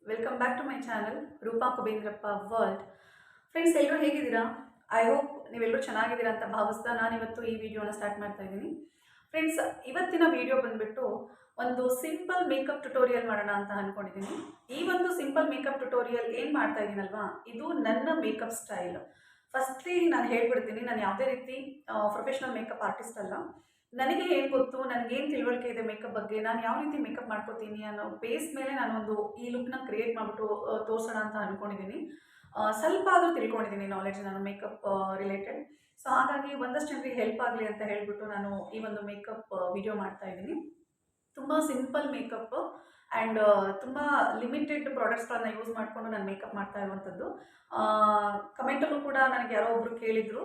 Welcome back to my channel Roopa Kubendrappa world. Friends, ಎಲ್ಲರೂ ಹೇಗಿದ್ದೀರಾ? I hope ನೀವೆಲ್ಲರೂ ಚೆನ್ನಾಗಿದ್ದೀರಾ ಅಂತ ಭಾವಿಸ್ತಾ ನಾನು ಇವತ್ತು ಈ ವಿಡಿಯೋನ ಸ್ಟಾರ್ಟ್ ಮಾಡ್ತಾ ಇದ್ದೀನಿ. ಫ್ರೆಂಡ್ಸ್, ಇವತ್ತಿನ ವಿಡಿಯೋ ಬಂದುಬಿಟ್ಟು ಒಂದು ಸಿಂಪಲ್ ಮೇಕಪ್ ಟ್ಯುಟೋರಿಯಲ್ ಮಾಡೋಣ ಅಂತ ಅಂದ್ಕೊಂಡಿದ್ದೀನಿ. ಈ ಒಂದು ಸಿಂಪಲ್ ಮೇಕಪ್ ಟ್ಯುಟೋರಿಯಲ್ ಏನು ಮಾಡ್ತಾ ಇದ್ದೀನಲ್ವಾ, ಇದು ನನ್ನ ಮೇಕಪ್ ಸ್ಟೈಲ್. ಫಸ್ಟ್ಲಿ ನಾನು ಹೇಳ್ಬಿಡ್ತೀನಿ, ನಾನು ಯಾವುದೇ ರೀತಿ ಪ್ರೊಫೆಷ್ನಲ್ ಮೇಕಪ್ ಆರ್ಟಿಸ್ಟ್ ಅಲ್ಲ. ನನಗೆ ಏನು ಗೊತ್ತು, ನನಗೇನು ತಿಳುವಳಿಕೆ ಇದೆ ಮೇಕಪ್ ಬಗ್ಗೆ, ನಾನು ಯಾವ ರೀತಿ ಮೇಕಪ್ ಮಾಡ್ಕೋತೀನಿ ಅನ್ನೋ ಬೇಸ್ ಮೇಲೆ ನಾನೊಂದು ಈ ಲುಕ್ನ ಕ್ರಿಯೇಟ್ ಮಾಡಿಬಿಟ್ಟು ತೋರಿಸೋಣ ಅಂತ ಅಂದ್ಕೊಂಡಿದ್ದೀನಿ. ಸ್ವಲ್ಪ ಆದರೂ ತಿಳ್ಕೊಂಡಿದ್ದೀನಿ ನಾಲೆಡ್ಜ್ ನಾನು ಮೇಕಪ್ ರಿಲೇಟೆಡ್. ಸೊ ಹಾಗಾಗಿ ಒಂದಷ್ಟು ಜನರಿಗೆ ಹೆಲ್ಪ್ ಆಗಲಿ ಅಂತ ಹೇಳಿಬಿಟ್ಟು ನಾನು ಈ ಒಂದು ಮೇಕಪ್ ವಿಡಿಯೋ ಮಾಡ್ತಾ ಇದ್ದೀನಿ. ತುಂಬ ಸಿಂಪಲ್ ಮೇಕಪ್ ಆ್ಯಂಡ್ ತುಂಬ ಲಿಮಿಟೆಡ್ ಪ್ರಾಡಕ್ಟ್ಸ್ಗಳನ್ನ ಯೂಸ್ ಮಾಡಿಕೊಂಡು ನಾನು ಮೇಕಪ್ ಮಾಡ್ತಾ ಇರುವಂಥದ್ದು. ಕಮೆಂಟಲ್ಲೂ ಕೂಡ ನನಗೆ ಯಾರೋ ಒಬ್ಬರು ಕೇಳಿದರು,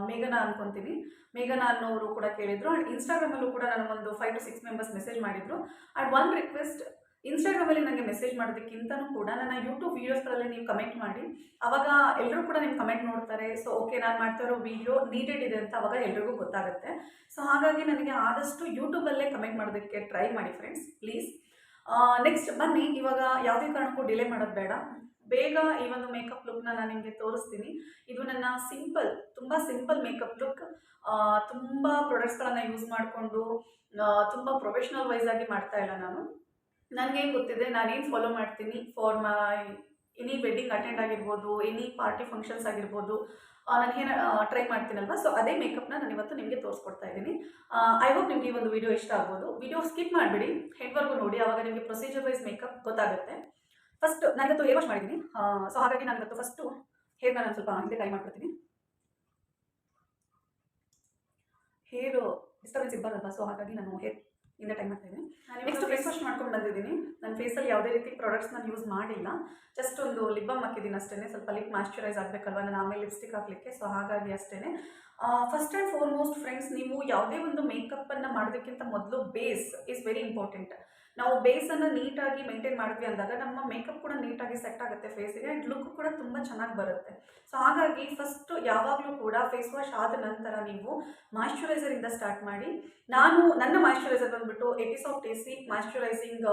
ಮೇಘನಾ ಅನ್ಕೊತೀನಿ, ಮೇಘನಾ ಅನ್ನೋರು ಕೂಡ ಕೇಳಿದರು. ಆ್ಯಂಡ್ ಇನ್ಸ್ಟಾಗ್ರಾಮಲ್ಲೂ ಕೂಡ ನನಗೊಂದು 5 to 6 ಮೆಂಬರ್ಸ್ ಮೆಸೇಜ್ ಮಾಡಿದರು. ಆ್ಯಂಡ್ ಒನ್ ರಿಕ್ವೆಸ್ಟ್, ಇನ್ಸ್ಟಾಗ್ರಾಮಲ್ಲಿ ನನಗೆ ಮೆಸೇಜ್ ಮಾಡೋದಕ್ಕಿಂತಲೂ ಕೂಡ ನನ್ನ ಯೂಟ್ಯೂಬ್ ವೀಡಿಯೋಸ್ಗಳಲ್ಲಿ ನೀವು ಕಮೆಂಟ್ ಮಾಡಿ, ಆವಾಗ ಎಲ್ಲರೂ ಕೂಡ ನಿಮ್ಮ ಕಮೆಂಟ್ ನೋಡ್ತಾರೆ. ಸೊ ಓಕೆ, ನಾನು ಮಾಡ್ತಾ ಇರೋ ವೀಡಿಯೋ ನೀಡೆಡ್ ಇದೆ ಅಂತ ಅವಾಗ ಎಲ್ರಿಗೂ ಗೊತ್ತಾಗುತ್ತೆ. ಸೊ ಹಾಗಾಗಿ ನನಗೆ ಆದಷ್ಟು ಯೂಟ್ಯೂಬಲ್ಲೇ ಕಮೆಂಟ್ ಮಾಡೋದಕ್ಕೆ ಟ್ರೈ ಮಾಡಿ ಫ್ರೆಂಡ್ಸ್, ಪ್ಲೀಸ್. ನೆಕ್ಸ್ಟ್ ಬನ್ನಿ, ಇವಾಗ ಯಾವುದೇ ಕಾರಣಕ್ಕೂ ಡಿಲೇ ಮಾಡೋದು ಬೇಡ, ಬೇಗ ಈ ಒಂದು ಮೇಕಪ್ ಲುಕ್ನ ನಾನು ನಿಮಗೆ ತೋರಿಸ್ತೀನಿ. ಇದು ನನ್ನ ತುಂಬ ಸಿಂಪಲ್ ಮೇಕಪ್ ಲುಕ್. ತುಂಬ ಪ್ರಾಡಕ್ಟ್ಸ್ಗಳನ್ನು ಯೂಸ್ ಮಾಡಿಕೊಂಡು ತುಂಬ ಪ್ರೊಫೆಷ್ನಲ್ ವೈಸ್ ಆಗಿ ಮಾಡ್ತಾ ಇಲ್ಲ ನಾನು. ನನಗೇನು ಗೊತ್ತಿದೆ, ನಾನೇನು ಫಾಲೋ ಮಾಡ್ತೀನಿ for my any wedding attend ಆಗಿರ್ಬೋದು, ಎನಿ ಪಾರ್ಟಿ ಫಂಕ್ಷನ್ಸ್ ಆಗಿರ್ಬೋದು, ನನಗೇನು ಟ್ರೈ ಮಾಡ್ತೀನಲ್ವ, ಸೊ ಅದೇ ಮೇಕಪ್ನ ನಾನು ಇವತ್ತು ನಿಮಗೆ ತೋರಿಸ್ಕೊಡ್ತಾ ಇದ್ದೀನಿ. ಐ ಹೋಪ್ ನಿಮಗೆ ಈ ಒಂದು ವಿಡಿಯೋ ಇಷ್ಟ ಆಗ್ಬೋದು. ವಿಡಿಯೋ ಸ್ಕಿಪ್ ಮಾಡಿಬಿಡಿ, ಹೆಡ್ವರೆಗೂ ನೋಡಿ, ಆವಾಗ ನಿಮಗೆ ಪ್ರೊಸೀಜರ್ ವೈಸ್ ಮೇಕಪ್ ಗೊತ್ತಾಗುತ್ತೆ. ಫಸ್ಟ್ ನಾನಿವತ್ತು ಹೇರ್ ವಾಶ್ ಮಾಡಿದ್ದೀನಿ. ಸೊ ಹಾಗಾಗಿ ನಾನಿವತ್ತು ಫಸ್ಟು ಹೇರ್ನ ನಾನು ಸ್ವಲ್ಪ ಹಿಂದೆ ಟೈ ಮಾಡ್ಕೊಡ್ತೀನಿ. ಹೇರು ಡಿಸ್ಟರ್ಬೆನ್ಸ್ ಇರಬಾರ್ದಲ್ವ, ಸೊ ಹಾಗಾಗಿ ನಾನು ಹೇರ್ ಹಿಂದೆ ಟೈಮ್ ಮಾಡ್ತಾ ಇದ್ದೀನಿ. ನೆಕ್ಸ್ಟ್ ಫೇಸ್ ವಾಶ್ ಮಾಡ್ಕೊಂಡು ಬಂದಿದ್ದೀನಿ. ನನ್ನ ಫೇಸಲ್ಲಿ ಯಾವುದೇ ರೀತಿ ಪ್ರಾಡಕ್ಟ್ಸ್ ನಾನು ಯೂಸ್ ಮಾಡಿಲ್ಲ, ಜಸ್ಟ್ ಒಂದು ಲಿಪ್ ಬಾಮ್ ಹಾಕಿದ್ದೀನಿ ಅಷ್ಟೇ. ಸ್ವಲ್ಪ ಲಿಪ್ ಮಾಯ್ಶ್ಚರೈಸ್ ಆಗಬೇಕಲ್ವ, ನಾನು ಆಮೇಲೆ ಲಿಪ್ಸ್ಟಿಕ್ ಹಾಕಲಿಕ್ಕೆ, ಸೊ ಹಾಗಾಗಿ ಅಷ್ಟೇ. ಫಸ್ಟ್ ಆ್ಯಂಡ್ ಫಾರ್ಮೋಸ್ಟ್ ಫ್ರೆಂಡ್ಸ್, ನೀವು ಯಾವುದೇ ಒಂದು ಮೇಕಪ್ಪನ್ನು ಮಾಡೋದಕ್ಕಿಂತ ಮೊದಲು ಬೇಸ್ ಈಸ್ ವೆರಿ ಇಂಪಾರ್ಟೆಂಟ್. ನಾವು ಬೇಸನ್ನು ನೀಟಾಗಿ ಮೇಂಟೈನ್ ಮಾಡಿದ್ವಿ ಅಂದಾಗ ನಮ್ಮ ಮೇಕಪ್ ಕೂಡ ನೀಟಾಗಿ ಸೆಟ್ ಆಗುತ್ತೆ ಫೇಸಿಗೆ, ಆ್ಯಂಡ್ ಲುಕ್ ಕೂಡ ತುಂಬ ಚೆನ್ನಾಗಿ ಬರುತ್ತೆ. ಸೊ ಹಾಗಾಗಿ ಫಸ್ಟು ಯಾವಾಗಲೂ ಕೂಡ ಫೇಸ್ ವಾಶ್ ಆದ ನಂತರ ನೀವು ಮಾಯ್ಶ್ಚರೈಸರಿಂದ ಸ್ಟಾರ್ಟ್ ಮಾಡಿ. ನನ್ನ ಮಾಯ್ಶ್ಚರೈಸರ್ ಬಂದುಬಿಟ್ಟು ಎಪಿಸಾಫ್ಟ್ AC ಮಾಯ್ಶ್ಚರೈಸಿಂಗ್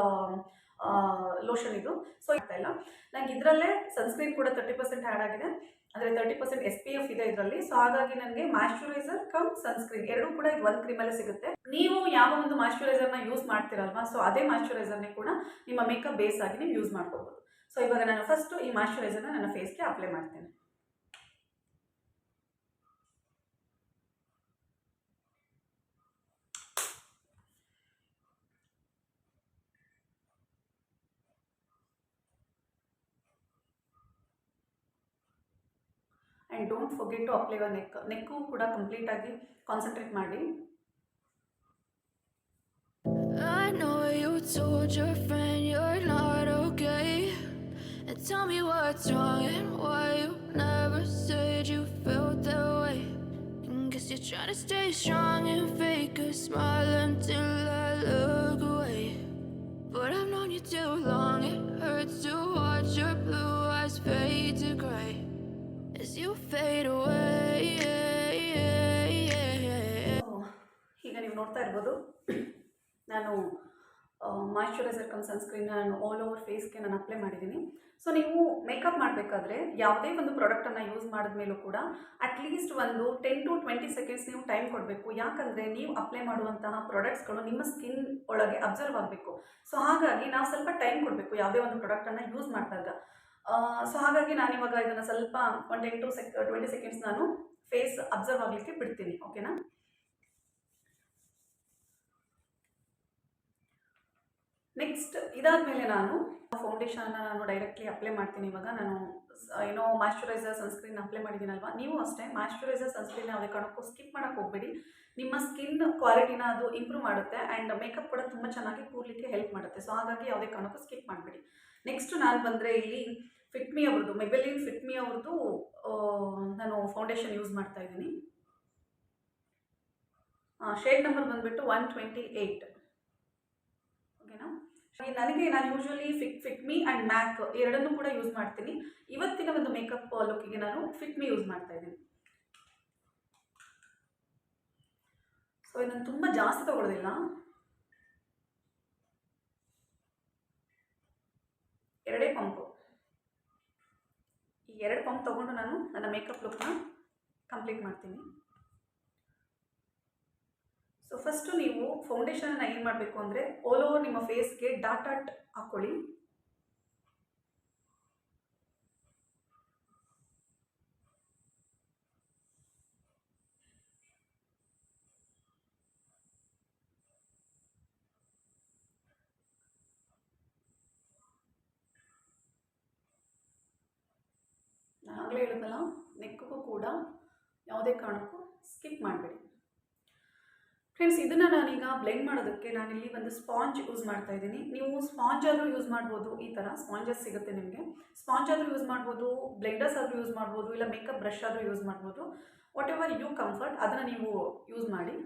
ಲೋಷನ್ ಇದು. ಸೊ ಆಗ್ತಾ ಇಲ್ಲ, ನನಗೆ ಇದರಲ್ಲೇ ಸನ್ಸ್ಕ್ರೀನ್ ಕೂಡ 30% ಆ್ಯಡ್ ಆಗಿದೆ, ಅಂದರೆ 30% SPF ಇದೆ ಇದರಲ್ಲಿ. ಸೊ ಹಾಗಾಗಿ ನನಗೆ ಮಾಯ್ಶ್ಚರೈಸರ್ ಕಮ್ ಸನ್ಸ್ಕ್ರೀನ್ ಎರಡೂ ಕೂಡ ಇದು ಒಂದು ಕ್ರೀಮಲ್ಲೇ ಸಿಗುತ್ತೆ. ನೀವು ಯಾವ ಒಂದು ಮಾಯ್ಶ್ಚರೈಸರ್ನ ಯೂಸ್ ಮಾಡ್ತೀರಲ್ವಾ, ಸೊ ಅದೇ ಮಾಯ್ಶ್ಚರೈಸರ್ನೇ ಕೂಡ ನಿಮ್ಮ ಮೇಕಪ್ ಬೇಸ್ ಆಗಿ ನೀವು ಯೂಸ್ ಮಾಡ್ಕೋಬೋದು. ಸೊ ಇವಾಗ ನಾನು ಫಸ್ಟು ಈ ಮಾಯ್ಶ್ಚರೈಸರ್ನ ನನ್ನ ಫೇಸ್ಗೆ ಅಪ್ಲೈ ಮಾಡ್ತೇನೆ. And don't forget to apply your neck ಕೂಡ ಕಂಪ್ಲೀಟಾಗಿ ಕಾನ್ಸಂಟ್ರೇಟ್ ಮಾಡಿ. I know you told your friend you're not okay, and tell me what's wrong and why you never said you felt that way. Guess you're trying to stay strong and fake a smile until I look away. But I've known you too long, it hurts to watch your blue eyes fade to gray as you fade away. ಈಗ ನೀವು ನೋಡ್ತಾ ಇರ್ಬೋದು, ನಾನು moisturiser come ಸನ್ಸ್ಕ್ರೀನ್ನ ನಾನು all over ಫೇಸ್ಗೆ ನಾನು apply ಮಾಡಿದ್ದೀನಿ. So ನೀವು makeup ಮಾಡಬೇಕಾದ್ರೆ ಯಾವುದೇ ಒಂದು ಪ್ರಾಡಕ್ಟನ್ನು ಯೂಸ್ ಮಾಡಿದ ಮೇಲೂ ಕೂಡ ಅಟ್ಲೀಸ್ಟ್ ಒಂದು 10 to 20 ಸೆಕೆಂಡ್ಸ್ ನೀವು ಟೈಮ್ ಕೊಡಬೇಕು. ಯಾಕಂದರೆ ನೀವು ಅಪ್ಲೈ ಮಾಡುವಂತಹ ಪ್ರಾಡಕ್ಟ್ಸ್ಗಳು ನಿಮ್ಮ ಸ್ಕಿನ್ ಒಳಗೆ ಅಬ್ಸರ್ವ್ ಆಗಬೇಕು. ಸೊ ಹಾಗಾಗಿ ನಾವು ಸ್ವಲ್ಪ ಟೈಮ್ ಕೊಡಬೇಕು ಯಾವುದೇ ಒಂದು ಪ್ರಾಡಕ್ಟನ್ನು ಯೂಸ್ ಮಾಡಿದಾಗ. ಸೊ ಹಾಗಾಗಿ ನಾನಿವಾಗ ಇದನ್ನು ಸ್ವಲ್ಪ ಒಂದು 10 to 20 ಸೆಕೆಂಡ್ಸ್ ನಾನು ಫೇಸ್ ಅಬ್ಸರ್ವ್ ಆಗಲಿಕ್ಕೆ ಬಿಡ್ತೀನಿ. ಓಕೆನಾ? ನೆಕ್ಸ್ಟ್ ಇದಾದಮೇಲೆ ನಾನು ಫೌಂಡೇಶನ್ನ ನಾನು ಡೈರೆಕ್ಟ್ಲಿ ಅಪ್ಲೈ ಮಾಡ್ತೀನಿ. ಇವಾಗ ನಾನು ಏನೋ ಮಾಯ್ಶ್ಚರೈಸರ್ ಸನ್ಸ್ಕ್ರೀನ್ ಅಪ್ಲೈ ಮಾಡಿದ್ದೀನಲ್ವ, ನೀವು ಅಷ್ಟೇ ಮಾಯ್ಶ್ಚರೈಸರ್ ಸನ್ಸ್ಕ್ರೀನ್ ಯಾವುದೇ ಕಾರಣಕ್ಕೂ ಸ್ಕಿಪ್ ಮಾಡೋಕ್ಕೆ ಹೋಗಬೇಡಿ. ನಿಮ್ಮ ಸ್ಕಿನ್ ಕ್ವಾಲಿಟಿನ ಅದು ಇಂಪ್ರೂವ್ ಮಾಡುತ್ತೆ ಆ್ಯಂಡ್ ಮೇಕಪ್ ಕೂಡ ತುಂಬ ಚೆನ್ನಾಗಿ ಕೂರಲಿಕ್ಕೆ ಹೆಲ್ಪ್ ಮಾಡುತ್ತೆ. ಸೊ ಹಾಗಾಗಿ ಯಾವುದೇ ಕಾರಣಕ್ಕೂ ಸ್ಕಿಪ್ ಮಾಡಬೇಡಿ. ನೆಕ್ಸ್ಟ್ ನಾನು ಬಂದರೆ ಇಲ್ಲಿ ಫಿಟ್ಮಿ ಅವ್ರದ್ದು, ಮೆಬೆಲಿನ್ ಫಿಟ್ಮಿ ಅವ್ರದ್ದು ನಾನು ಫೌಂಡೇಶನ್ ಯೂಸ್ ಮಾಡ್ತಾ ಇದ್ದೀನಿ. ಶೇಡ್ ನಂಬರ್ ಬಂದುಬಿಟ್ಟು 128. ಓಕೆನಾ? ನಾನು ಯೂಶ್ವಲಿ ಫಿಟ್ಮಿ ಆ್ಯಂಡ್ ಮ್ಯಾಕ್ ಎರಡನ್ನೂ ಕೂಡ ಯೂಸ್ ಮಾಡ್ತೀನಿ. ಇವತ್ತಿನ ಒಂದು ಮೇಕಪ್ ಲುಕ್ಕಿಗೆ ನಾನು ಫಿಟ್ಮಿ ಯೂಸ್ ಮಾಡ್ತಾ ಇದ್ದೀನಿ. ಸೊ ಇದನ್ನು ತುಂಬ ಜಾಸ್ತಿ ತಗೊಳ್ಳೋದಿಲ್ಲ, ತೊಗೊಂಡು ನಾನು ನನ್ನ ಮೇಕಪ್ ಲುಕ್ನ ಕಂಪ್ಲೀಟ್ ಮಾಡ್ತೀನಿ. ಸೊ ಫಸ್ಟು ನೀವು ಫೌಂಡೇಶನನ್ನು ಏನು ಮಾಡಬೇಕು ಅಂದರೆ ಆಲ್ ಓವರ್ ನಿಮ್ಮ ಫೇಸ್ಗೆ ಡಾಟ್ ಡಾಟ್ ಹಾಕ್ಕೊಳ್ಳಿ. ನಾನು ಆಗಲೇ ಹೇಳಿದ್ನಲ್ಲ, ನೆಕ್ಗೂ ಕೂಡ ಯಾವುದೇ ಕಾರಣಕ್ಕೂ ಸ್ಕಿಪ್ ಮಾಡಬೇಡಿ. ಫ್ರೆಂಡ್ಸ್, ಇದನ್ನು ನಾನೀಗ ಬ್ಲೆಂಡ್ ಮಾಡೋದಕ್ಕೆ ನಾನಿಲ್ಲಿ ಒಂದು ಸ್ಪಾಂಜ್ ಯೂಸ್ ಮಾಡ್ತಾ ಇದ್ದೀನಿ. ನೀವು ಸ್ಪಾಂಜ್ ಆದರೂ ಯೂಸ್ ಮಾಡ್ಬೋದು, ಈ ಥರ ಸ್ಪಾಂಜಸ್ ಸಿಗುತ್ತೆ ನಿಮಗೆ. ಸ್ಪಾಂಜ್ ಆದರೂ ಯೂಸ್ ಮಾಡ್ಬೋದು, ಬ್ಲೆಂಡರ್ಸ್ ಆದರೂ ಯೂಸ್ ಮಾಡ್ಬೋದು, ಇಲ್ಲ ಮೇಕಪ್ ಬ್ರಷ್ ಆದರೂ ಯೂಸ್ ಮಾಡ್ಬೋದು. ವಾಟ್ ಎವರ್ ಯು ಕಂಫರ್ಟ್ ಅದನ್ನು ನೀವು ಯೂಸ್ ಮಾಡಿ.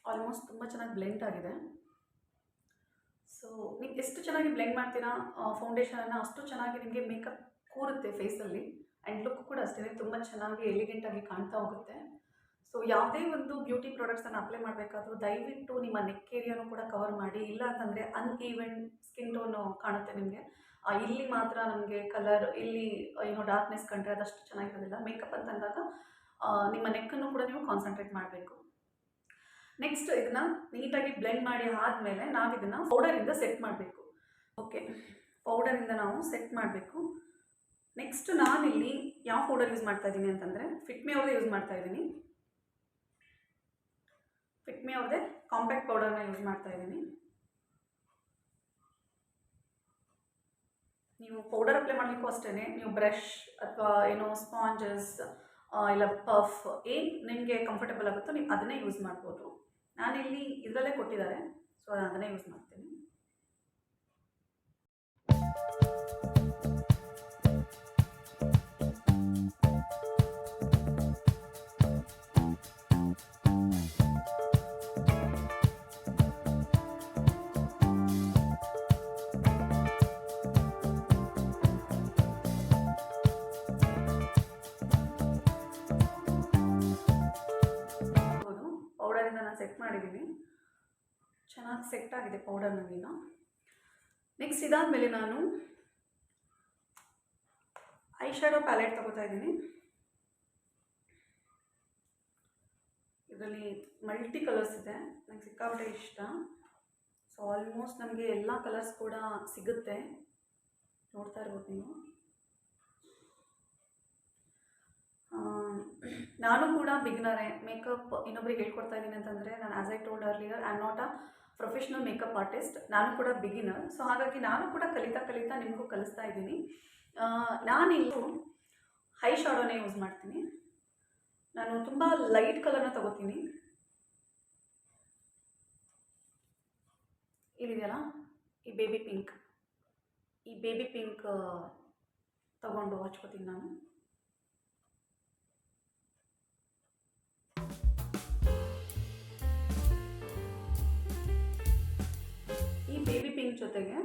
ಆಲ್ಮೋಸ್ಟ್ ತುಂಬ ಚೆನ್ನಾಗಿ ಬ್ಲೆಂಡ್ ಆಗಿದೆ. ಸೊ ನೀವು ಎಷ್ಟು ಚೆನ್ನಾಗಿ ಬ್ಲೆಂಡ್ ಮಾಡ್ತೀರಾ ಫೌಂಡೇಶನನ್ನು, ಅಷ್ಟು ಚೆನ್ನಾಗಿ ನಿಮಗೆ ಮೇಕಪ್ ಕೂರುತ್ತೆ ಫೇಸಲ್ಲಿ. ಆ್ಯಂಡ್ ಲುಕ್ ಕೂಡ ಅಷ್ಟೇ ತುಂಬ ಚೆನ್ನಾಗಿ ಎಲಿಗೆಂಟಾಗಿ ಕಾಣ್ತಾ ಹೋಗುತ್ತೆ. ಸೊ ಯಾವುದೇ ಒಂದು ಬ್ಯೂಟಿ ಪ್ರಾಡಕ್ಟ್ಸನ್ನು ಅಪ್ಲೈ ಮಾಡಬೇಕಾದ್ರೂ ದಯವಿಟ್ಟು ನಿಮ್ಮ ನೆಕ್ ಏರಿಯಾನು ಕೂಡ ಕವರ್ ಮಾಡಿ. ಇಲ್ಲ ಅಂತಂದರೆ ಅನ್ಈವೆನ್ ಸ್ಕಿನ್ ಟೋನು ಕಾಣುತ್ತೆ ನಿಮಗೆ. ಇಲ್ಲಿ ಮಾತ್ರ ನಮಗೆ ಕಲರ್, ಇಲ್ಲಿ ಏನೋ ಡಾರ್ಕ್ನೆಸ್ ಕಂಡ್ರೆ ಅದಷ್ಟು ಚೆನ್ನಾಗಿರೋದಿಲ್ಲ. ಮೇಕಪ್ ಅಂತಂದಾಗ ನಿಮ್ಮ ನೆಕ್ಕನ್ನು ಕೂಡ ನೀವು ಕಾನ್ಸಂಟ್ರೇಟ್ ಮಾಡಬೇಕು. ನೆಕ್ಸ್ಟ್ ಇದನ್ನು ನೀಟಾಗಿ ಬ್ಲೆಂಡ್ ಮಾಡಿ ಆದಮೇಲೆ ನಾವು ಇದನ್ನು ಪೌಡರಿಂದ ಸೆಟ್ ಮಾಡಬೇಕು. ಓಕೆ, ಪೌಡರಿಂದ ನಾವು ಸೆಟ್ ಮಾಡಬೇಕು. ನೆಕ್ಸ್ಟ್ ನಾನಿಲ್ಲಿ ಯಾವ ಪೌಡರ್ ಯೂಸ್ ಮಾಡ್ತಾ ಇದ್ದೀನಿ ಅಂತಂದರೆ ಫಿಟ್ಮಿ ಅವ್ರದ್ದೇ ಯೂಸ್ ಮಾಡ್ತಾ ಇದ್ದೀನಿ. ಫಿಟ್ಮಿ ಅವ್ರದ್ದೇ ಕಾಂಪ್ಯಾಕ್ಟ್ ಪೌಡರ್ನ ಯೂಸ್ ಮಾಡ್ತಾ ಇದ್ದೀನಿ. ನೀವು ಪೌಡರ್ ಅಪ್ಲೈ ಮಾಡಲಿಕ್ಕೂ ಅಷ್ಟೇ ನೀವು ಬ್ರಷ್ ಅಥವಾ ಏನೋ ಸ್ಪಾಂಜಸ್ ಇಲ್ಲ ಪಫ್ ಏನು ನಿಮಗೆ ಕಂಫರ್ಟಬಲ್ ಆಗುತ್ತೋ ನೀವು ಅದನ್ನೇ ಯೂಸ್ ಮಾಡ್ಬೋದು. ನಾನಿಲ್ಲಿ ಇದರಲ್ಲೇ ಕೊಟ್ಟಿದ್ದಾರೆ, ಸೊ ನಾನು ಅದನ್ನೇ ಯೂಸ್ ಮಾಡ್ತೀನಿ. ಪೌಡರಿಂದ ನಾನು ಸೆಟ್ ಮಾಡಿದ್ದೀನಿ, ಚೆನ್ನಾಗಿ ಸೆಟ್ ಆಗಿದೆ ಪೌಡರ್ ನನಗೀಗ. ನೆಕ್ಸ್ಟ್ ಇದಾದಮೇಲೆ ನಾನು ಐ ಶ್ಯಾಡೋ ಪ್ಯಾಲೆಟ್ ತಗೋತಾ ಇದ್ದೀನಿ. ಇದರಲ್ಲಿ ಮಲ್ಟಿ ಕಲರ್ಸ್ ಇದೆ, ನನಗೆ ಸಿಕ್ಕಾಪಟ್ಟೆ ಇಷ್ಟ. ಸೊ ಆಲ್ಮೋಸ್ಟ್ ನಮಗೆ ಎಲ್ಲ ಕಲರ್ಸ್ ಕೂಡ ಸಿಗುತ್ತೆ, ನೋಡ್ತಾ ಇರ್ಬೋದು ನೀವು. ನಾನು ಕೂಡ ಬಿಗಿನರೇ. ಮೇಕಪ್ ಇನ್ನೊಬ್ರಿಗೆ ಹೇಳ್ಕೊಡ್ತಾ ಇದ್ದೀನಿ ಅಂತಂದರೆ ನಾನು as I told earlier I am not a professional makeup artist. ನಾನು ಕೂಡ ಬಿಗಿನರ್. ಸೊ ಹಾಗಾಗಿ ನಾನು ಕೂಡ ಕಲಿತಾ ನಿಮಗೂ ಕಲಿಸ್ತಾ ಇದ್ದೀನಿ. ನಾನಿಲ್ಲೂ ಐ ಶ್ಯಾಡೋನೇ ಯೂಸ್ ಮಾಡ್ತೀನಿ. ನಾನು ತುಂಬ ಲೈಟ್ ಕಲರ್ನ ತಗೋತೀನಿ. ಇದಿದೆಯಲ್ಲ ಈ ಬೇಬಿ ಪಿಂಕ್ ತಗೊಂಡು ಹಚ್ಕೋತೀನಿ ನಾನು. ಈ ಬೇಬಿ ಪಿಂಕ್ ಜೊತೆಗೆ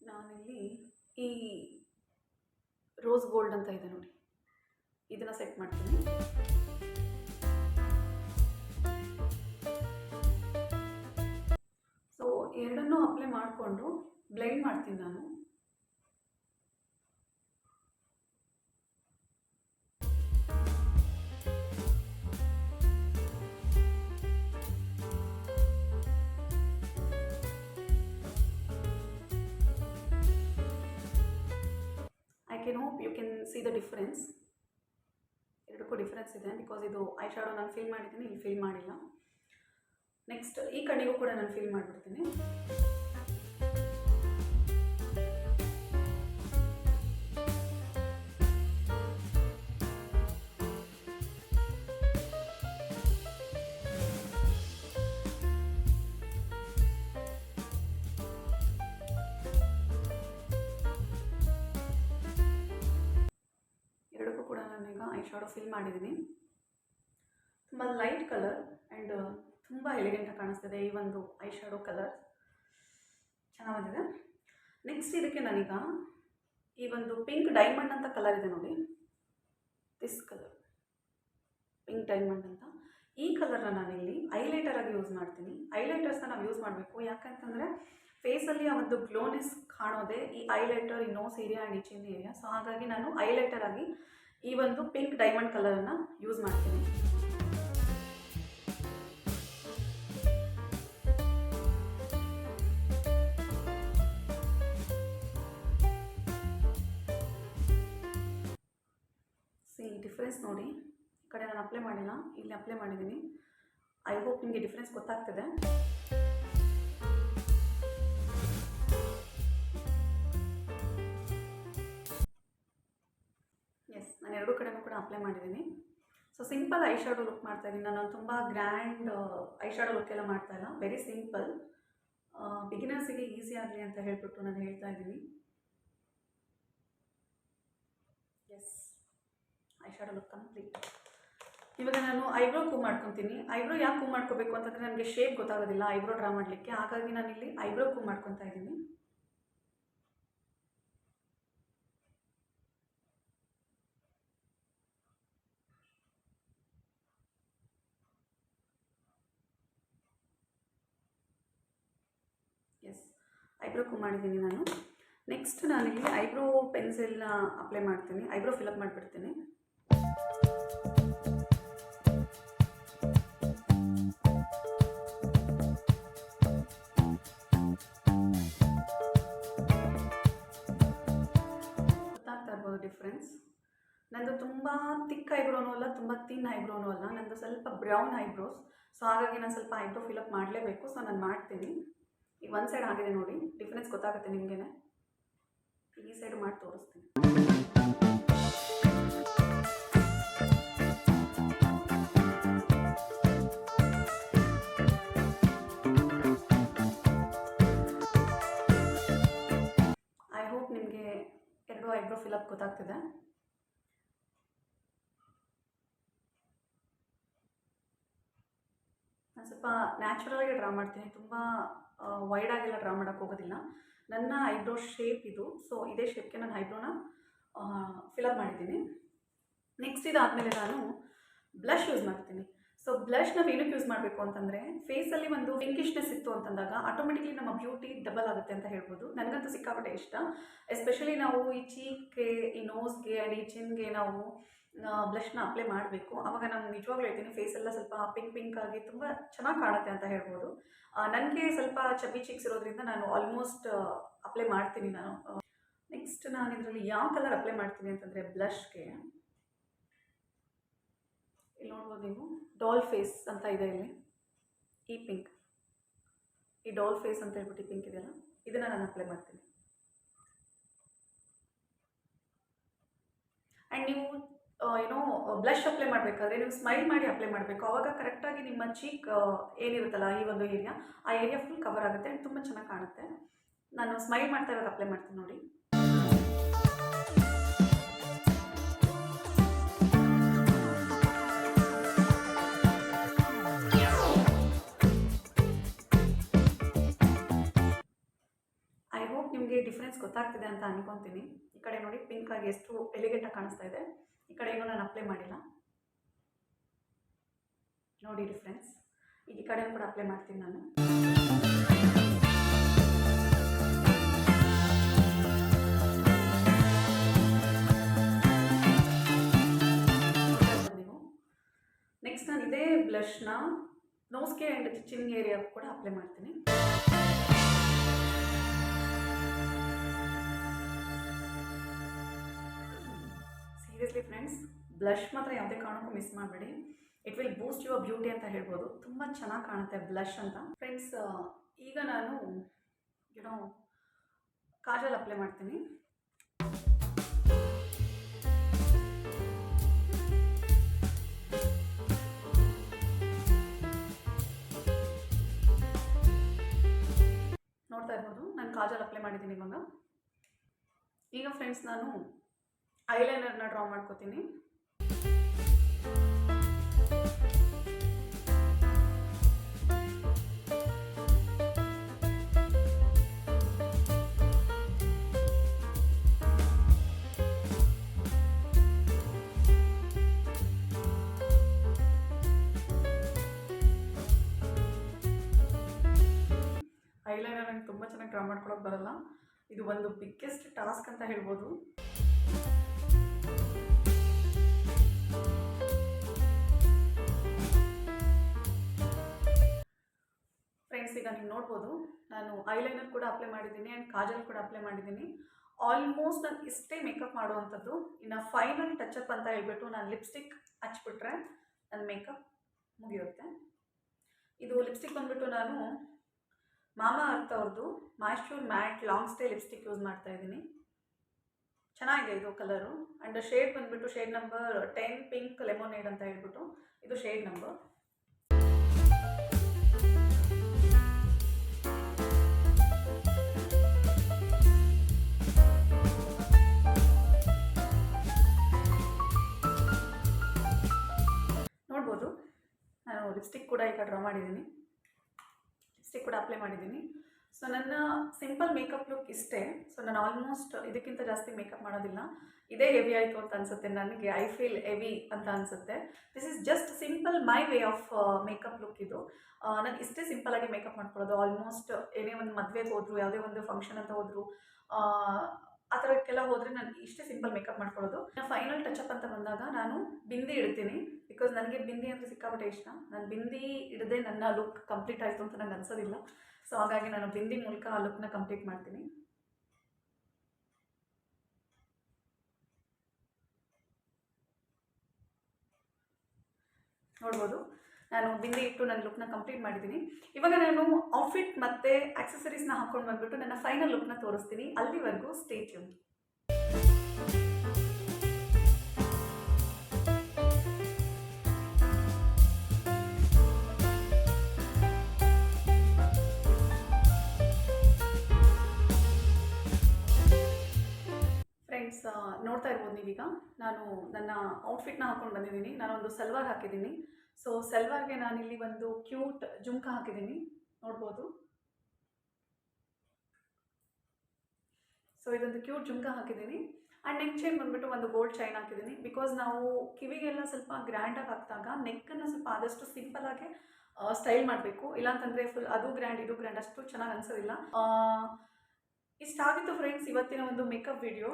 ನಾನಿಲ್ಲಿ ಈ ರೋಸ್ ಗೋಲ್ಡ್ ಅಂತ ಇದೆ ನೋಡಿ, ಇದನ್ನು ಸೆಟ್ ಮಾಡ್ತೀನಿ. ಸೊ ಎರಡನ್ನೂ ಅಪ್ಲೈ ಮಾಡಿಕೊಂಡು ಬ್ಲೆಂಡ್ ಮಾಡ್ತೀನಿ ನಾನು. I hope you can see the difference. ಎರಡಕ್ಕೂ ಡಿಫ್ರೆನ್ಸ್ ಇದೆ, ಬಿಕಾಸ್ ಇದು ಐ ಶ್ಯಾಡೋ ನಾನು ಫಿಲ್ ಮಾಡಿದ್ದೀನಿ, ಇಲ್ಲಿ ಫಿಲ್ ಮಾಡಿಲ್ಲ. ನೆಕ್ಸ್ಟ್ ಈ ಕಣ್ಣಿಗೂ ಕೂಡ ನಾನು ಫಿಲ್ ಮಾಡಿಬಿಡ್ತೀನಿ. ನಾನೀಗ ಐ ಶಾಡೋ ಫಿಲ್ ಮಾಡಿದ್ದೀನಿ. ತುಂಬ ಲೈಟ್ ಕಲರ್ ಆ್ಯಂಡ್ ತುಂಬ ಎಲಿಗೆಂಟಾಗಿ ಕಾಣಿಸ್ತಿದೆ ಈ ಒಂದು ಐ ಶಾಡೋ ಕಲರ್, ಚೆನ್ನಾಗಿದೆ. ನೆಕ್ಸ್ಟ್ ಇದಕ್ಕೆ ನಾನೀಗ ಈ ಒಂದು ಪಿಂಕ್ ಡೈಮಂಡ್ ಅಂತ ಕಲರ್ ಇದೆ ನೋಡಿ, ದಿಸ್ ಕಲರ್ ಪಿಂಕ್ ಡೈಮಂಡ್ ಅಂತ, ಈ ಕಲರ್ನ ನಾನಿಲ್ಲಿ ಐಲೈಟರ್ ಆಗಿ ಯೂಸ್ ಮಾಡ್ತೀನಿ. ಐಲೈಟರ್ಸ್ನ ನಾವು ಯೂಸ್ ಮಾಡಬೇಕು, ಯಾಕಂತಂದರೆ ಫೇಸಲ್ಲಿ ಆ ಒಂದು ಗ್ಲೋನೆಸ್ ಕಾಣೋದೆ ಈ ಐಲೈಟರ್, ಈ ನೋಸ್ ಏರಿಯಾ ಆ್ಯಂಡ್ ಈ ಚಿನ್ ಏರಿಯಾ. ಸೊ ಹಾಗಾಗಿ ನಾನು ಐಲೈಟರ್ ಆಗಿ ಈ ಒಂದು ಪಿಂಕ್ ಡೈಮಂಡ್ ಕಲರನ್ನು ಯೂಸ್ ಮಾಡ್ತೀನಿ. ಡಿಫ್ರೆನ್ಸ್ ನೋಡಿ, ಈ ಕಡೆ ನಾನು ಅಪ್ಲೈ ಮಾಡಿಲ್ಲ, ಇಲ್ಲಿ ಅಪ್ಲೈ ಮಾಡಿದ್ದೀನಿ. ಐ ಹೋಪ್ ನಿಮಗೆ ಡಿಫ್ರೆನ್ಸ್ ಗೊತ್ತಾಗ್ತದೆ. ಎಸ್, ನಾನು ಎರಡೂ ಕಡೆನೂ ಕೂಡ ಅಪ್ಲೈ ಮಾಡಿದ್ದೀನಿ. So simple I shadow look ಮಾಡ್ತಾಯಿದ್ದೀನಿ ನಾನು, ತುಂಬ ಗ್ರ್ಯಾಂಡ್ ಐ ಶಾಡೋ ಲುಕ್ ಎಲ್ಲ ಮಾಡ್ತಾಯಿಲ್ಲ, ವೆರಿ ಸಿಂಪಲ್, ಬಿಗಿನರ್ಸಿಗೆ ಈಸಿ ಆಗಲಿ ಅಂತ ಹೇಳ್ಬಿಟ್ಟು ನಾನು ಹೇಳ್ತಾ ಇದ್ದೀನಿ. Yes, I shadow look complete. ಇವಾಗ ನಾನು ಐಬ್ರೋ ಕೂವ್ ಮಾಡ್ಕೊತೀನಿ. ಐಬ್ರೋ ಯಾಕೆ ಕೂವ್ ಮಾಡ್ಕೋಬೇಕು ಅಂತಂದರೆ ನನಗೆ ಶೇಪ್ ಗೊತ್ತಾಗೋದಿಲ್ಲ ಐಬ್ರೋ ಡ್ರಾ ಮಾಡಲಿಕ್ಕೆ, ಹಾಗಾಗಿ ನಾನಿಲ್ಲಿ ಐಬ್ರೋ ಕೂವ್ ಮಾಡ್ಕೊತಾ ಇದ್ದೀನಿ. ಎಸ್, ಐಬ್ರೋ ಕೂವ್ ಮಾಡಿದ್ದೀನಿ ನಾನು. ನೆಕ್ಸ್ಟ್ ನಾನಿಲ್ಲಿ ಐಬ್ರೋ ಪೆನ್ಸಿಲ್ನ ಅಪ್ಲೈ ಮಾಡ್ತೀನಿ, ಐಬ್ರೋ ಫಿಲಪ್ ಮಾಡಿಬಿಡ್ತೀನಿ. ಗೊತ್ತಾಗ್ತಾ ಇರ್ಬೋದು ಡಿಫ್ರೆನ್ಸ್. ನಂದು ತುಂಬ ತಿಕ್ ಐಬ್ರೋನೂ ಅಲ್ಲ, ತುಂಬ ತಿನ್ ಐಬ್ರೋನೂ ಅಲ್ಲ, ನಂದು ಸ್ವಲ್ಪ ಬ್ರೌನ್ ಐಬ್ರೋಸ್. ಸೊ ಹಾಗಾಗಿ ನಾನು ಸ್ವಲ್ಪ ಐಬ್ರೋ ಫಿಲಪ್ ಮಾಡಲೇಬೇಕು, ಸೊ ನಾನು ಮಾಡ್ತೀನಿ. ಈಗ ಒಂದು ಸೈಡ್ ಆಗಿದೆ ನೋಡಿ, ಡಿಫ್ರೆನ್ಸ್ ಗೊತ್ತಾಗುತ್ತೆ ನಿಮಗೇನೆ. ಈ ಸೈಡ್ ಮಾಡಿ ತೋರಿಸ್ತೀನಿ. ಐ ಹೋಪ್ ನಿಮಗೆ ಎರಡು ಐಬ್ರೋ ಫಿಲಪ್ ಗೊತ್ತಾಗ್ತಿದೆ. ನಾನು ಸ್ವಲ್ಪ ನ್ಯಾಚುರಲಾಗಿ ಡ್ರಾ ಮಾಡ್ತೀನಿ, ತುಂಬ ವೈಡಾಗೆಲ್ಲ ಡ್ರಾ ಮಾಡೋಕ್ಕೆ ಹೋಗೋದಿಲ್ಲ. ನನ್ನ ಐಬ್ರೋ ಶೇಪ್ ಇದು, ಸೊ ಇದೇ ಶೇಪ್ಗೆ ನಾನು ಐಬ್ರೋನ ಫಿಲಪ್ ಮಾಡಿದ್ದೀನಿ. ನೆಕ್ಸ್ಟ್ ಇದಾದಮೇಲೆ ನಾನು ಬ್ಲಷ್ ಯೂಸ್ ಮಾಡ್ತೀನಿ. ಸೊ ಬ್ಲಷ್ ನಾವು ಏನಕ್ಕೆ ಯೂಸ್ ಮಾಡಬೇಕು ಅಂತಂದರೆ, ಫೇಸಲ್ಲಿ ಒಂದು ಪಿಂಕಿಶ್ನೆಸ್ ಇತ್ತು ಅಂತಂದಾಗ ಆಟೋಮೆಟಿಕ್ಲಿ ನಮ್ಮ ಬ್ಯೂಟಿ ಡಬಲ್ ಆಗುತ್ತೆ ಅಂತ ಹೇಳ್ಬೋದು. ನನಗಂತೂ ಸಿಕ್ಕಾಪಟ್ಟೆ ಇಷ್ಟ. ಎಸ್ಪೆಷಲಿ ನಾವು ಈ ಚೀಕ್ಗೆ, ಈ ನೋಸ್ಗೆ ಆ್ಯಂಡ್ ಈ ಚಿನ್ಗೆ ನಾವು ಬ್ಲಷ್ನ ಅಪ್ಲೈ ಮಾಡಬೇಕು. ಆವಾಗ ನಾನು ನಿಜವಾಗ್ಲೂ ಹೇಳ್ತೀನಿ, ಫೇಸೆಲ್ಲ ಸ್ವಲ್ಪ ಪಿಂಕ್ ಆಗಿ ತುಂಬ ಚೆನ್ನಾಗಿ ಕಾಣುತ್ತೆ ಅಂತ ಹೇಳ್ಬೋದು. ನನಗೆ ಸ್ವಲ್ಪ ಚಬ್ಬಿ ಚೀಕ್ಸ್ ಇರೋದ್ರಿಂದ ನಾನು ಆಲ್ಮೋಸ್ಟ್ ಅಪ್ಲೈ ಮಾಡ್ತೀನಿ ನಾನು. ನೆಕ್ಸ್ಟ್ ನಾನು ಇದರಲ್ಲಿ ಯಾವ ಕಲರ್ ಅಪ್ಲೈ ಮಾಡ್ತೀನಿ ಅಂತಂದರೆ, ಬ್ಲಷ್ಗೆ ಇಲ್ಲಿ ನೋಡ್ಬೋದು ನೀವು, ಡಾಲ್ ಫೇಸ್ ಅಂತ ಇದೆ ಇಲ್ಲಿ, ಈ ಪಿಂಕ್, ಈ ಡಾಲ್ ಫೇಸ್ ಅಂತ ಹೇಳ್ಬಿಟ್ಟು ಈ ಪಿಂಕ್ ಇದೆಯಲ್ಲ, ಇದನ್ನು ನಾನು ಅಪ್ಲೈ ಮಾಡ್ತೀನಿ. ಆ್ಯಂಡ್ ನೀವು ಏನೋ ಬ್ಲಷ್ ಅಪ್ಲೈ ಮಾಡಬೇಕಾದ್ರೆ ನೀವು ಸ್ಮೈಲ್ ಮಾಡಿ ಅಪ್ಲೈ ಮಾಡಬೇಕು, ಆವಾಗ ಕರೆಕ್ಟಾಗಿ ನಿಮ್ಮ ಚೀಕ್ ಏನಿರುತ್ತಲ್ಲ ಈ ಒಂದು ಏರಿಯಾ, ಆ ಏರಿಯಾ ಫುಲ್ ಕವರ್ ಆಗುತ್ತೆ ಆ್ಯಂಡ್ ತುಂಬ ಚೆನ್ನಾಗಿ ಕಾಣುತ್ತೆ. ನಾನು ಸ್ಮೈಲ್ ಮಾಡ್ತಾ ಇವಾಗ ಅಪ್ಲೈ ಮಾಡ್ತೀನಿ ನೋಡಿ. ಐ ಹೋಪ್ ನಿಮಗೆ ಡಿಫ್ರೆನ್ಸ್ ಗೊತ್ತಾಗ್ತಿದೆ ಅಂತ ಅನ್ಕೊತೀನಿ. ಈ ಕಡೆ ನೋಡಿ ಪಿಂಕ್ ಆಗಿ ಎಷ್ಟು ಎಲಿಗೆಂಟಾಗಿ ಕಾಣಿಸ್ತಾ ಇದೆ, ಈ ಕಡೆ ಏನೋ ನಾನು ಅಪ್ಲೈ ಮಾಡಿಲ್ಲ ನೋಡಿ ಡಿಫ್ರೆನ್ಸ್. ಈಗ ಈ ಕಡೆ ಕೂಡ ಅಪ್ಲೈ ಮಾಡ್ತೀನಿ ನಾನು. ನೀವು ನೆಕ್ಸ್ಟ್ ನಾನು ಇದೇ ಬ್ಲಷ್ನ ನೋಸ್ಗೆ ಆ್ಯಂಡ್ ಚಿನ್ ಏರಿಯಾ ಕೂಡ ಅಪ್ಲೈ ಮಾಡ್ತೀನಿ. ಸೀರಿಯಸ್ಲಿ ಫ್ರೆಂಡ್ಸ್, ಬ್ಲಷ್ ಮಾತ್ರ ಯಾವುದೇ ಕಾರಣಕ್ಕೂ ಮಿಸ್ ಮಾಡಬೇಡಿ. It will Boost your beauty ಅಂತ ಹೇಳ್ಬೋದು, ತುಂಬ ಚೆನ್ನಾಗಿ ಕಾಣುತ್ತೆ ಬ್ಲಷ್ ಅಂತ. ಫ್ರೆಂಡ್ಸ್, ಈಗ ನಾನು ಕಾಜಲ್ ಅಪ್ಲೈ ಮಾಡ್ತೀನಿ. ನೋಡ್ತಾ ಇರ್ಬೋದು, ನಾನು ಕಾಜಲ್ ಅಪ್ಲೈ ಮಾಡಿದ್ದೀನಿ ಇವಾಗ. ಈಗ ಫ್ರೆಂಡ್ಸ್ ನಾನು ಐಲೈನರ್ನ ಡ್ರಾ ಮಾಡ್ಕೋತೀನಿ. ಐಲೈನರ್ ನಂಗೆ ತುಂಬ ಚೆನ್ನಾಗಿ ಡ್ರಾ ಮಾಡ್ಕೊಳಕ್ಕೆ ಬರಲ್ಲ. ಇದು ಒಂದು ಬಿಗ್ಗೆಸ್ಟ್ ಟಾಸ್ಕ್ ಅಂತ ಹೇಳ್ಬೋದು. ಫ್ರೆಂಡ್ಸ್, ಈಗ ನೀವು ನೋಡ್ಬೋದು ನಾನು ಐಲೈನರ್ ಕೂಡ ಅಪ್ಲೈ ಮಾಡಿದ್ದೀನಿ ಆ್ಯಂಡ್ ಕಾಜಲ್ ಕೂಡ ಅಪ್ಲೈ ಮಾಡಿದ್ದೀನಿ. ಆಲ್ಮೋಸ್ಟ್ ನಾನು ಇಷ್ಟೇ ಮೇಕಪ್ ಮಾಡುವಂಥದ್ದು. ಇನ್ನು ಫೈನಲ್ ಟಚಪ್ ಅಂತ ಹೇಳ್ಬಿಟ್ಟು ನಾನು ಲಿಪ್ಸ್ಟಿಕ್ ಹಚ್ಬಿಟ್ರೆ ನನ್ನ ಮೇಕಪ್ ಮುಗಿಯುತ್ತೆ. ಇದು ಲಿಪ್ಸ್ಟಿಕ್ ಬಂದುಬಿಟ್ಟು ನಾನು ಮಾಮಾ ಅರ್ತ್ ಅವ್ರದ್ದು moisture mat long stay lipstick use ಮಾಡ್ತಾ ಇದ್ದೀನಿ. ಚೆನ್ನಾಗಿದೆ ಇದು ಕಲರು. ಆ್ಯಂಡ್ ಶೇಡ್ ಬಂದುಬಿಟ್ಟು ಶೇಡ್ ನಂಬರ್ 10 ಪಿಂಕ್ ಲೆಮೋನೇಡ್ ಅಂತ ಹೇಳ್ಬಿಟ್ಟು ಇದು ಶೇಡ್ ನಂಬರ್. ನೋಡ್ಬೋದು ನಾನು ಲಿಪ್ಸ್ಟಿಕ್ ಕೂಡ ಈಗ ಡ್ರಾ ಮಾಡಿದ್ದೀನಿ, ಲಿಪ್ಸ್ಟಿಕ್ ಕೂಡ ಅಪ್ಲೈ ಮಾಡಿದ್ದೀನಿ. ಸೊ ನನ್ನ ಸಿಂಪಲ್ ಮೇಕಪ್ ಲುಕ್ ಇಷ್ಟೇ. ಸೊ ನಾನು ಆಲ್ಮೋಸ್ಟ್ ಇದಕ್ಕಿಂತ ಜಾಸ್ತಿ ಮೇಕಪ್ ಮಾಡೋದಿಲ್ಲ. ಇದೇ ಹೆವಿ ಆಯಿತು ಅಂತ ಅನಿಸುತ್ತೆ ನನಗೆ. ಐ ಫೀಲ್ ಹೆವಿ ಅಂತ ಅನಿಸುತ್ತೆ. This is just simple my way of makeup look ಇದು. ನಾನು ಇಷ್ಟೇ ಸಿಂಪಲಾಗಿ ಮೇಕಪ್ ಮಾಡ್ಕೊಳ್ಳೋದು. ಆಲ್ಮೋಸ್ಟ್ ಏನೇ ಒಂದು ಮದುವೆಗೆ ಹೋದ್ರು, ಯಾವುದೇ ಒಂದು ಫಂಕ್ಷನ್ ಅಂತ ಹೋದ್ರು, ಆ ಥರಕ್ಕೆಲ್ಲ ಹೋದರೆ ನಾನು ಇಷ್ಟೇ ಸಿಂಪಲ್ ಮೇಕಪ್ ಮಾಡ್ಕೊಳ್ಳೋದು. ಫೈನಲ್ ಟಚಪ್ ಅಂತ ಬಂದಾಗ ನಾನು ಬಿಂದಿ ಇಡ್ತೀನಿ. ಬಿಕಾಸ್ ನನಗೆ ಬಿಂದಿ ಅಂದರೆ ಸಿಕ್ಕಾಪಟ್ಟೆ ಇಷ್ಟ. ನಾನು ಬಿಂದಿ ಇಡದೆ ನನ್ನ ಲುಕ್ ಕಂಪ್ಲೀಟ್ ಆಯಿತು ಅಂತ ನಂಗೆ ಅನ್ಸೋದಿಲ್ಲ. ಸೊ ಹಾಗಾಗಿ ನಾನು ಬಿಂದಿ ಮೂಲಕ ಆ ಲುಕ್ನ ಕಂಪ್ಲೀಟ್ ಮಾಡ್ತೀನಿ. ನೋಡ್ಬೋದು ನಾನು ಬಿಂದಿ ಇಟ್ಟು ನನ್ನ ಲುಕ್ನ ಕಂಪ್ಲೀಟ್ ಮಾಡಿದ್ದೀನಿ. ಇವಾಗ ನಾನು ಔಟ್ಫಿಟ್ ಮತ್ತು ಆಕ್ಸೆಸರೀಸ್ನ ಹಾಕ್ಕೊಂಡು ಬಂದುಬಿಟ್ಟು ನನ್ನ ಫೈನಲ್ ಲುಕ್ನ ತೋರಿಸ್ತೀನಿ. ಅಲ್ಲಿವರೆಗೂ ಸ್ಟೇ ಟ್ಯೂನ್. ಫ್ರೆಂಡ್ಸ್, ನೋಡ್ತಾ ಇರ್ಬೋದು ನೀವೀಗ ನಾನು ನನ್ನ ಔಟ್ಫಿಟ್ನ ಹಾಕ್ಕೊಂಡು ಬಂದಿದ್ದೀನಿ. ನಾನೊಂದು ಸಲ್ವಾರ್ ಹಾಕಿದ್ದೀನಿ. ಸೊ ಸಲ್ವಾರ್ಗೆ ನಾನಿಲ್ಲಿ ಒಂದು ಕ್ಯೂಟ್ ಜುಮ್ಕ ಹಾಕಿದ್ದೀನಿ, ನೋಡ್ಬೋದು. ಸೊ ಇದೊಂದು ಕ್ಯೂಟ್ ಜುಮ್ಕ ಹಾಕಿದ್ದೀನಿ. ಆ್ಯಂಡ್ ನೆಕ್ ಚೈನ್ ಬಂದುಬಿಟ್ಟು ಒಂದು ಗೋಲ್ಡ್ ಚೈನ್ ಹಾಕಿದ್ದೀನಿ. ಬಿಕಾಸ್ ನಾವು ಕಿವಿಗೆಲ್ಲ ಸ್ವಲ್ಪ ಗ್ರ್ಯಾಂಡಾಗಿ ಹಾಕಿದಾಗ ನೆಕ್ಕನ್ನು ಸ್ವಲ್ಪ ಆದಷ್ಟು ಸಿಂಪಲಾಗಿ ಸ್ಟೈಲ್ ಮಾಡಬೇಕು. ಇಲ್ಲಾಂತಂದರೆ ಫುಲ್ ಅದು ಗ್ರ್ಯಾಂಡ್ ಇದು ಗ್ರ್ಯಾಂಡ್ ಅಷ್ಟು ಚೆನ್ನಾಗಿ ಅನಿಸೋದಿಲ್ಲ. ಇಷ್ಟಾಗಿತ್ತು ಫ್ರೆಂಡ್ಸ್ ಇವತ್ತಿನ ಒಂದು ಮೇಕಪ್ ವಿಡಿಯೋ.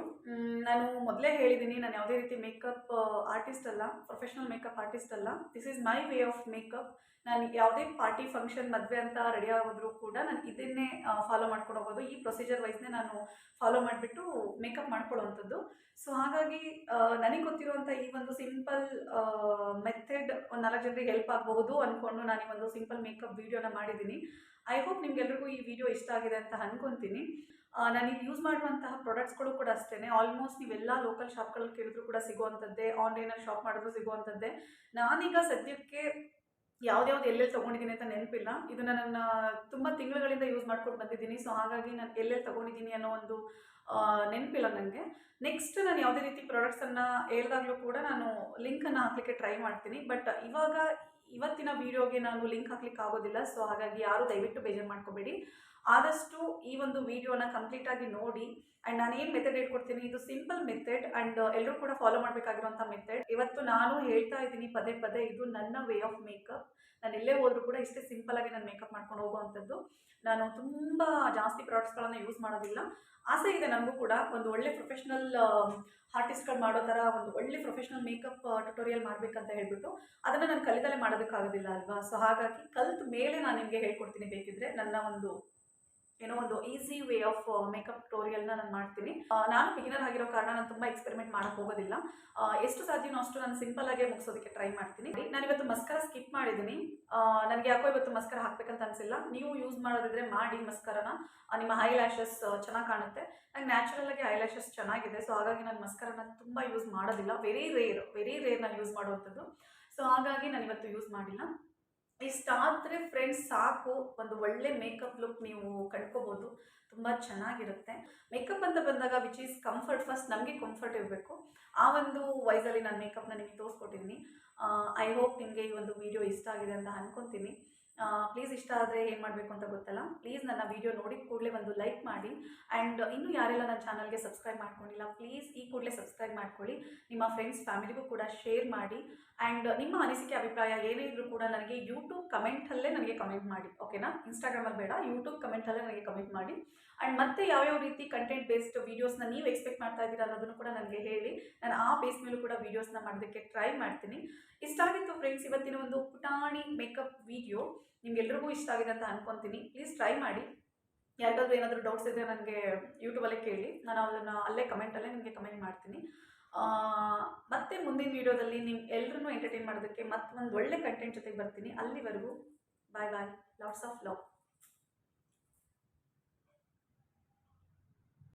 ನಾನು ಮೊದಲೇ ಹೇಳಿದ್ದೀನಿ, ನಾನು ಯಾವುದೇ ರೀತಿ ಮೇಕಪ್ ಆರ್ಟಿಸ್ಟ್ ಅಲ್ಲ, ಪ್ರೊಫೆಷ್ನಲ್ ಮೇಕಪ್ ಆರ್ಟಿಸ್ಟ್ ಅಲ್ಲ. This is my way of makeup. ನಾನು ಯಾವುದೇ ಪಾರ್ಟಿ ಫಂಕ್ಷನ್ ಮದುವೆ ಅಂತ ರೆಡಿ ಆಗೋದ್ರೂ ಕೂಡ ನಾನು ಇದನ್ನೇ ಫಾಲೋ ಮಾಡ್ಕೊಂಡು ಹೋಗೋದು. ಈ ಪ್ರೊಸೀಜರ್ ವೈಸ್ನೇ ನಾನು ಫಾಲೋ ಮಾಡಿಬಿಟ್ಟು ಮೇಕಪ್ ಮಾಡ್ಕೊಳ್ಳೋವಂಥದ್ದು. ಸೊ ಹಾಗಾಗಿ ನನಗೆ ಗೊತ್ತಿರುವಂಥ ಈ ಒಂದು ಸಿಂಪಲ್ ಮೆಥಡ್ ಒಂದು 4 ಜನರಿಗೆ ಹೆಲ್ಪ್ ಆಗಬಹುದು ಅಂದ್ಕೊಂಡು ನಾನು ಈ ಒಂದು ಸಿಂಪಲ್ ಮೇಕಪ್ ವಿಡಿಯೋನ ಮಾಡಿದ್ದೀನಿ. ಐ ಹೋಪ್ ನಿಮ್ಗೆಲ್ರಿಗೂ ಈ ವಿಡಿಯೋ ಇಷ್ಟ ಆಗಿದೆ ಅಂತ ಅಂದ್ಕೊತೀನಿ. ನಾನಿಲ್ಲಿ ಯೂಸ್ ಮಾಡುವಂತಹ ಪ್ರಾಡಕ್ಟ್ಸ್ಗಳು ಕೂಡ ಅಷ್ಟೇ. ಆಲ್ಮೋಸ್ಟ್ ನೀವೆಲ್ಲ ಲೋಕಲ್ ಶಾಪ್ಗಳಲ್ಲಿ ಕೇಳಿದ್ರು ಕೂಡ ಸಿಗುವಂಥದ್ದೇ, ಆನ್ಲೈನಲ್ಲಿ ಶಾಪ್ ಮಾಡಿದ್ರು ಸಿಗುವಂಥದ್ದೇ. ನಾನೀಗ ಸದ್ಯಕ್ಕೆ ಯಾವ್ದ್ಯಾವ್ದು ಎಲ್ಲೆಲ್ಲಿ ತೊಗೊಂಡಿದ್ದೀನಿ ಅಂತ ನೆನಪಿಲ್ಲ. ಇದನ್ನು ನನ್ನ ತುಂಬ ತಿಂಗಳುಗಳಿಂದ ಯೂಸ್ ಮಾಡ್ಕೊಂಡು ಬಂದಿದ್ದೀನಿ. ಸೊ ಹಾಗಾಗಿ ನಾನು ಎಲ್ಲೆಲ್ಲಿ ತೊಗೊಂಡಿದ್ದೀನಿ ಅನ್ನೋ ಒಂದು ನೆನಪಿಲ್ಲ ನನಗೆ. ನೆಕ್ಸ್ಟ್ ನಾನು ಯಾವುದೇ ರೀತಿ ಪ್ರಾಡಕ್ಟ್ಸನ್ನು ಹೇಳಿದಾಗಲೂ ಕೂಡ ನಾನು ಲಿಂಕನ್ನು ಹಾಕಲಿಕ್ಕೆ ಟ್ರೈ ಮಾಡ್ತೀನಿ. ಬಟ್ ಇವತ್ತಿನ ವಿಡಿಯೋಗೆ ನಾನು ಲಿಂಕ್ ಹಾಕ್ಲಿಕ್ಕೆ ಆಗೋದಿಲ್ಲ. ಸೊ ಹಾಗಾಗಿ ಯಾರು ದಯವಿಟ್ಟು ಬೇಜಾರು ಮಾಡ್ಕೋಬೇಡಿ. ಆದಷ್ಟು ಈ ಒಂದು ವಿಡಿಯೋನ ಕಂಪ್ಲೀಟಾಗಿ ನೋಡಿ. ಆ್ಯಂಡ್ ನಾನು ಏನು ಮೆಥಡ್ ಹೇಳ್ಕೊಡ್ತೀನಿ, ಇದು ಸಿಂಪಲ್ ಮೆಥಡ್ ಆ್ಯಂಡ್ ಎಲ್ಲರೂ ಕೂಡ ಫಾಲೋ ಮಾಡಬೇಕಾಗಿರೋಂಥ ಮೆಥಡ್. ಇವತ್ತು ನಾನು ಹೇಳ್ತಾ ಇದ್ದೀನಿ ಪದೇ ಪದೇ, ಇದು ನನ್ನ ವೇ ಆಫ್ ಮೇಕಪ್. ನಾನು ಎಲ್ಲೇ ಹೋದರೂ ಕೂಡ ಇಷ್ಟೇ ಸಿಂಪಲಾಗಿ ನಾನು ಮೇಕಪ್ ಮಾಡ್ಕೊಂಡು ಹೋಗುವಂಥದ್ದು. ನಾನು ತುಂಬ ಜಾಸ್ತಿ ಪ್ರಾಡಕ್ಟ್ಸ್ಗಳನ್ನು ಯೂಸ್ ಮಾಡೋದಿಲ್ಲ. ಆಸೆ ಇದೆ ನನಗೂ ಕೂಡ ಒಂದು ಒಳ್ಳೆ ಪ್ರೊಫೆಷ್ನಲ್ ಆರ್ಟಿಸ್ಟ್ಗಳು ಮಾಡೋ ಥರ ಒಂದು ಒಳ್ಳೆ ಪ್ರೊಫೆಷ್ನಲ್ ಮೇಕಪ್ ಟ್ಯುಟೋರಿಯಲ್ ಮಾಡಬೇಕಂತ ಹೇಳ್ಬಿಟ್ಟು ಅದನ್ನು ನಾನು ಕಲಿತಲ್ಲೇ ಮಾಡೋದಕ್ಕಾಗೋದಿಲ್ಲ ಅಲ್ವಾ. ಸೊ ಹಾಗಾಗಿ ಕಲಿತ ಮೇಲೆ ನಾನು ನಿಮಗೆ ಹೇಳ್ಕೊಡ್ತೀನಿ. ಬೇಕಿದ್ರೆ ನನ್ನ ಒಂದು ಒಂದು ಈಸಿ ವೇ ಆಫ್ ಮೇಕಪ್ ಟ್ಯುಟೋರಿಯಲ್ನ ನಾನು ಮಾಡ್ತೀನಿ. ನಾನು ಬಿಗಿನರ್ ಆಗಿರೋ ಕಾರಣ ನಾನು ತುಂಬ ಎಕ್ಸ್ಪೆರಿಮೆಂಟ್ ಮಾಡೋಕ್ಕೆ ಹೋಗೋದಿಲ್ಲ. ಎಷ್ಟು ಸಾಧ್ಯನೋ ಅಷ್ಟು ನಾನು ಸಿಂಪಲಾಗೇ ಮುಗಿಸೋದಕ್ಕೆ ಟ್ರೈ ಮಾಡ್ತೀನಿ. ನಾನು ಇವತ್ತು ಮಸ್ಕರ ಸ್ಕಿಪ್ ಮಾಡಿದ್ದೀನಿ. ನನಗೆ ಯಾಕೋ ಇವತ್ತು ಮಸ್ಕರ ಹಾಕಬೇಕಂತ ಅನಿಸಿಲ್ಲ. ನೀವು ಯೂಸ್ ಮಾಡೋದಿದ್ರೆ ಮಾಡಿ ಮಸ್ಕರನ. ನಿಮ್ಮ ಐ ಲ್ಯಾಶಸ್ ಚೆನ್ನಾಗಿ ಕಾಣುತ್ತೆ. ನಂಗೆ ನ್ಯಾಚುರಲಾಗಿ ಐ ಲ್ಯಾಶಸ್ ಚೆನ್ನಾಗಿದೆ. ಸೊ ಹಾಗಾಗಿ ನಾನು ಮಸ್ಕರನ ತುಂಬ ಯೂಸ್ ಮಾಡೋದಿಲ್ಲ. ವೆರಿ ರೇರ್ ನಾನು ಯೂಸ್ ಮಾಡುವಂಥದ್ದು. ಸೊ ಹಾಗಾಗಿ ನಾನು ಇವತ್ತು ಯೂಸ್ ಮಾಡಿಲ್ಲ. ಇಷ್ಟಾದರೆ ಫ್ರೆಂಡ್ಸ್ ಸಾಕು, ಒಂದು ಒಳ್ಳೆ ಮೇಕಪ್ ಲುಕ್ ನೀವು ಕಂಡ್ಕೋಬೋದು. ತುಂಬ ಚೆನ್ನಾಗಿರುತ್ತೆ. ಮೇಕಪ್ ಅಂತ ಬಂದಾಗ ವಿಚ್ ಈಸ್ ಕಂಫರ್ಟ್. ಫಸ್ಟ್ ನಮಗೆ ಕಂಫರ್ಟ್ ಇರಬೇಕು. ಆ ಒಂದು ವೈಸಲ್ಲಿ ನಾನು ಮೇಕಪ್ನ ನಿಮಗೆ ತೋರಿಸ್ಕೊಟ್ಟಿದ್ದೀನಿ. ಐ ಹೋಪ್ ನಿಮಗೆ ಈ ಒಂದು ವಿಡಿಯೋ ಇಷ್ಟ ಆಗಿದೆ ಅಂತ ಅಂದ್ಕೊತೀನಿ. ಪ್ಲೀಸ್ ಇಷ್ಟ ಆದರೆ ಏನು ಮಾಡಬೇಕು ಅಂತ ಗೊತ್ತಲ್ಲ. ಪ್ಲೀಸ್ ನನ್ನ ವೀಡಿಯೋ ನೋಡಿದ ಕೂಡಲೇ ಒಂದು ಲೈಕ್ ಮಾಡಿ. ಆ್ಯಂಡ್ ಇನ್ನೂ ಯಾರೆಲ್ಲ ನನ್ನ ಚಾನಲ್ಗೆ ಸಬ್ಸ್ಕ್ರೈಬ್ ಮಾಡ್ಕೊಂಡಿಲ್ಲ ಪ್ಲೀಸ್ ಈ ಕೂಡಲೇ ಸಬ್ಸ್ಕ್ರೈಬ್ ಮಾಡ್ಕೊಳ್ಳಿ. ನಿಮ್ಮ ಫ್ರೆಂಡ್ಸ್ ಫ್ಯಾಮಿಲಿಗೂ ಕೂಡ ಶೇರ್ ಮಾಡಿ. ಆ್ಯಂಡ್ ನಿಮ್ಮ ಅನಿಸಿಕೆ ಅಭಿಪ್ರಾಯ ಏನೇ ಇದ್ರೂ ಕೂಡ ನನಗೆ ಯೂಟ್ಯೂಬ್ ಕಮೆಂಟಲ್ಲೇ ನನಗೆ ಕಮೆಂಟ್ ಮಾಡಿ, ಓಕೆನಾ? ಇನ್ಸ್ಟಾಗ್ರಾಮಲ್ಲಿ ಬೇಡ, ಯೂಟ್ಯೂಬ್ ಕಮೆಂಟಲ್ಲೇ ನನಗೆ ಕಮೆಂಟ್ ಮಾಡಿ. ಆ್ಯಂಡ್ ಮತ್ತೆ ಯಾವ್ಯಾವ ರೀತಿ ಕಂಟೆಂಟ್ ಬೇಸ್ಡ್ ವೀಡಿಯೋಸ್ನ ನೀವು ಎಕ್ಸ್ಪೆಕ್ಟ್ ಮಾಡ್ತಾ ಇದ್ದೀರಾ ಅನ್ನೋದನ್ನು ಕೂಡ ನನಗೆ ಹೇಳಿ. ನಾನು ಆ ಬೇಸ್ ಮೇಲೂ ಕೂಡ ವೀಡಿಯೋಸ್ನ ಮಾಡೋದಕ್ಕೆ ಟ್ರೈ ಮಾಡ್ತೀನಿ. ಇಷ್ಟ ಆಗಿತ್ತು ಫ್ರೆಂಡ್ಸ್ ಇವತ್ತಿನ ಒಂದು ಪುಟಾಣಿ ಮೇಕಪ್ ವಿಡಿಯೋ. ನಿಮ್ಗೆಲ್ರಿಗೂ ಇಷ್ಟ ಆಗಿದೆ ಅಂತ ಅನ್ಕೊತೀನಿ. ಪ್ಲೀಸ್ ಟ್ರೈ ಮಾಡಿ. ಯಾರಿಗಾದ್ರೂ ಏನಾದರೂ ಡೌಟ್ಸ್ ಇದ್ದರೆ ನನಗೆ ಯೂಟ್ಯೂಬಲ್ಲೇ ಕೇಳಿ, ನಾನು ಅದನ್ನು ಅಲ್ಲೇ ಕಮೆಂಟಲ್ಲೇ ನಿಮಗೆ ಕಮೆಂಟ್ ಮಾಡ್ತೀನಿ. ಮತ್ತೆ ಮುಂದಿನ ವೀಡಿಯೋದಲ್ಲಿ ನೀವು ಎಲ್ಲರೂ ಎಂಟರ್ಟೈನ್ ಮಾಡೋದಕ್ಕೆ ಮತ್ತೊಂದು ಒಳ್ಳೆ ಕಂಟೆಂಟ್ ಜೊತೆಗೆ ಬರ್ತೀನಿ. ಅಲ್ಲಿವರೆಗೂ ಬಾಯ್ ಬಾಯ್, ಲಾಟ್ಸ್ ಆಫ್ ಲವ್.